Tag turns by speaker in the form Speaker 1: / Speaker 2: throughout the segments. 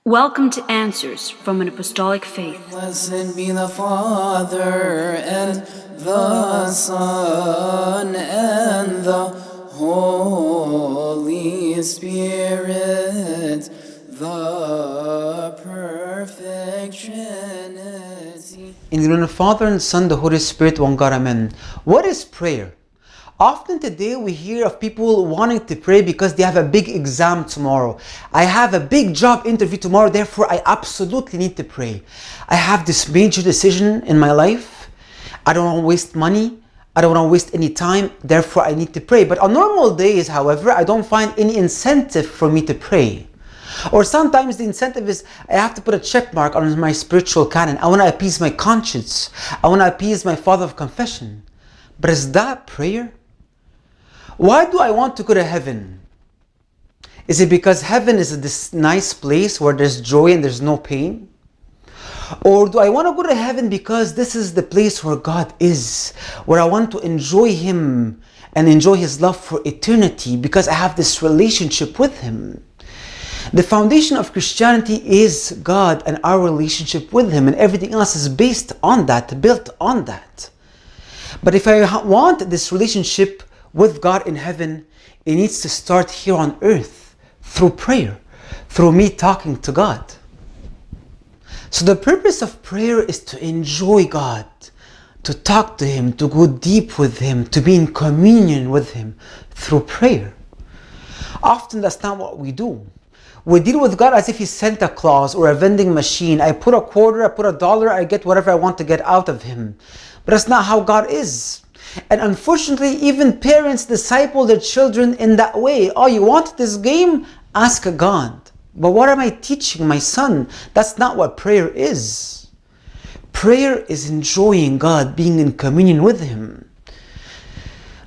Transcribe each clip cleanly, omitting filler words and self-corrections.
Speaker 1: Welcome to Answers from an Apostolic Faith.
Speaker 2: Blessed be the Father, and the Son, and the Holy Spirit, the perfect Trinity.
Speaker 3: In the name of the Father, and Son, the Holy Spirit, one God, Amen. What is prayer? Often today we hear of people wanting to pray because they have a big exam tomorrow. I have a big job interview tomorrow, therefore I absolutely need to pray. I have this major decision in my life. I don't want to waste money. I don't want to waste any time, therefore I need to pray. But on normal days, however, I don't find any incentive for me to pray. Or sometimes the incentive is I have to put a check mark on my spiritual canon. I want to appease my conscience. I want to appease my father of confession. But is that prayer? Why do I want to go to heaven? Is it because heaven is this nice place where there's joy and there's no pain? Or do I want to go to heaven because this is the place where God is, where I want to enjoy Him and enjoy His love for eternity because I have this relationship with Him? The foundation of Christianity is God and our relationship with Him, and everything else is based on that, built on that. But if I want this relationship with God in heaven, it needs to start here on earth through prayer, through me talking to God. So the purpose of prayer is to enjoy God, to talk to Him, to go deep with Him, to be in communion with Him through prayer. Often that's not what we do. We deal with God as if He's Santa Claus or a vending machine. I put a quarter, I put $1, I get whatever I want to get out of Him. But that's not how God is. And unfortunately, even parents disciple their children in that way. Oh, you want this game? Ask God. But what am I teaching my son? That's not what prayer is. Prayer is enjoying God, being in communion with Him.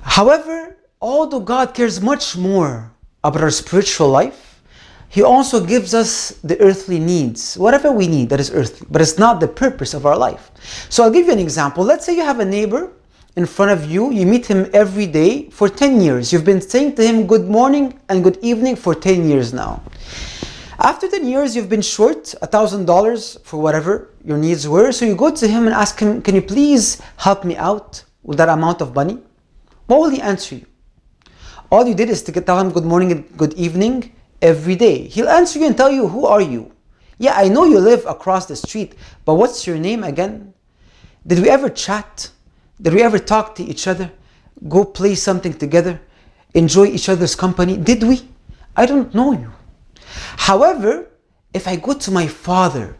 Speaker 3: However, although God cares much more about our spiritual life, He also gives us the earthly needs, whatever we need that is earthly, but it's not the purpose of our life. So I'll give you an example. Let's say you have a neighbor in front of you, you meet him every day for 10 years. You've been saying to him good morning and good evening for 10 years now. After 10 years, you've been short $1,000 for whatever your needs were. So you go to him and ask him, can you please help me out with that amount of money? What will he answer you? All you did is to tell him good morning and good evening every day. He'll answer you and tell you, who are you? Yeah, I know you live across the street, but what's your name again? Did we ever chat? Did we ever talk to each other? Go play something together? Enjoy each other's company? Did we? I don't know you. However, if I go to my Father,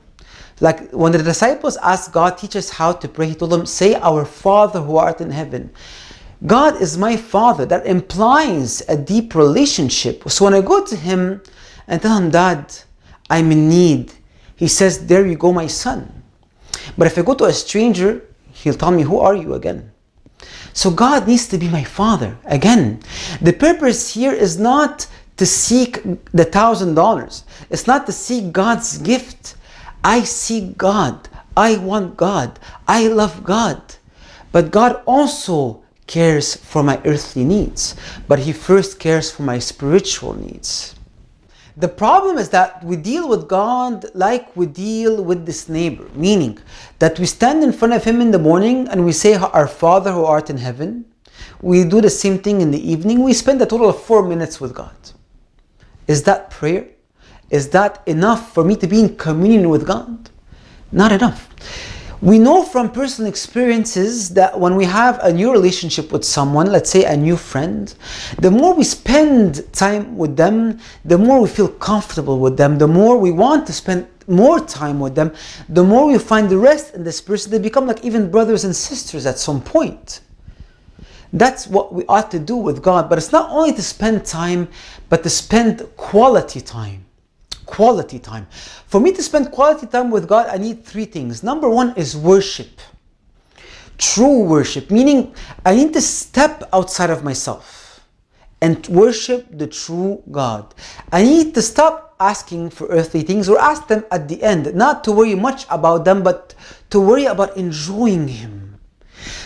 Speaker 3: like when the disciples asked God, teach us how to pray, He told them, say, our Father who art in heaven. God is my Father. That implies a deep relationship. So when I go to Him and tell Him, Dad, I'm in need, He says, there you go, my son. But if I go to a stranger, He'll tell me, who are you again? So God needs to be my Father. Again, the purpose here is not to seek the $1,000. It's not to seek God's gift. I seek God. I want God. I love God. But God also cares for my earthly needs. But He first cares for my spiritual needs. The problem is that we deal with God like we deal with this neighbor, meaning that we stand in front of Him in the morning and we say, our Father who art in heaven. We do the same thing in the evening. We spend a total of 4 minutes with God. Is that prayer? Is that enough for me to be in communion with God? Not enough. We know from personal experiences that when we have a new relationship with someone, let's say a new friend, the more we spend time with them, the more we feel comfortable with them, the more we want to spend more time with them, the more we find the rest in this person. They become like even brothers and sisters at some point. That's what we ought to do with God. But it's not only to spend time, but to spend quality time. Quality time. For me to spend quality time with God, I need 3 things. Number 1 is worship. True worship, meaning I need to step outside of myself and worship the true God. I need to stop asking for earthly things, or ask them at the end, not to worry much about them, but to worry about enjoying Him.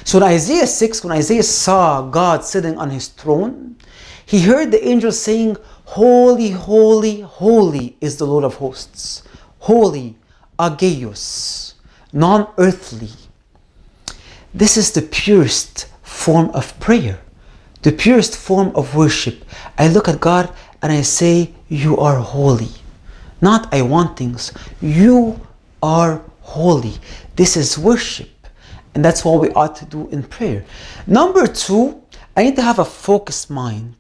Speaker 3: So in Isaiah 6, when Isaiah saw God sitting on His throne, he heard the angels saying, Holy, holy, holy is the Lord of hosts. holy, ageos, non-earthly. This is the purest form of prayer, the purest form of worship. I look at God and I say, you are holy. Not I want things. You are holy. This is worship. And that's what we ought to do in prayer. Number 2, I need to have a focused mind.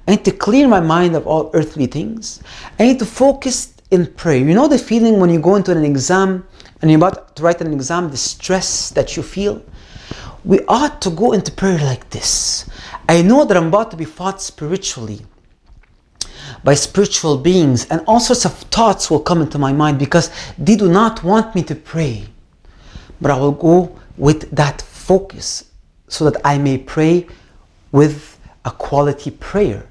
Speaker 3: I need to clear my mind of all earthly things. I need to focus in prayer. You know the feeling when you go into an exam and you're about to write an exam, the stress that you feel? We ought to go into prayer like this. I know that I'm about to be fought spiritually by spiritual beings, and all sorts of thoughts will come into my mind because they do not want me to pray. But I will go with that focus so that I may pray with a quality prayer.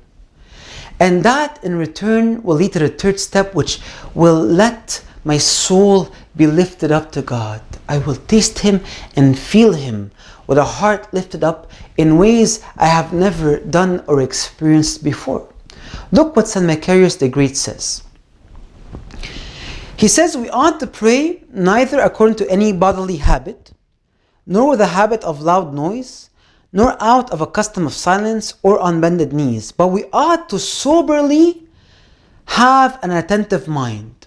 Speaker 3: And that in return will lead to the third step, which will let my soul be lifted up to God. I will taste Him and feel Him with a heart lifted up in ways I have never done or experienced before. Look what St. Macarius the Great says. He says we ought to pray neither according to any bodily habit, nor with a habit of loud noise, nor out of a custom of silence or on bended knees, but we ought to soberly have an attentive mind,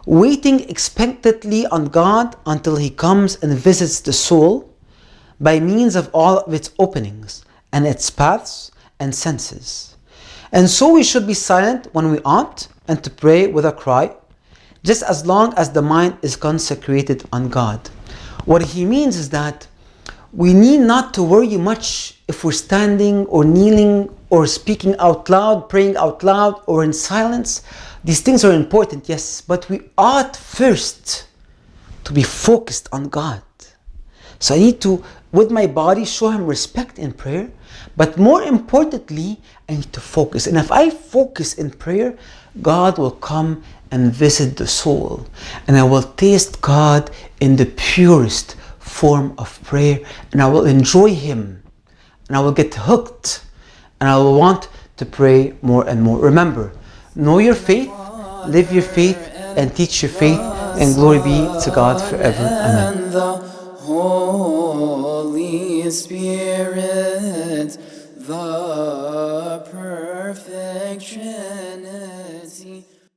Speaker 3: waiting expectantly on God until He comes and visits the soul by means of all of its openings and its paths and senses. And so we should be silent when we ought, and to pray with a cry, just as long as the mind is consecrated on God. What he means is that we need not to worry much if we're standing or kneeling or speaking out loud, praying out loud, or in silence. These things are important, yes, but we ought first to be focused on God. So I need to, with my body, show Him respect in prayer, but more importantly, I need to focus. And if I focus in prayer, God will come and visit the soul. And I will taste God in the purest form of prayer. And I will enjoy Him. And I will get hooked. And I will want to pray more and more. Remember, know your faith, live your faith, and teach your faith. And glory be to God forever. Amen.
Speaker 2: And the Holy Spirit, the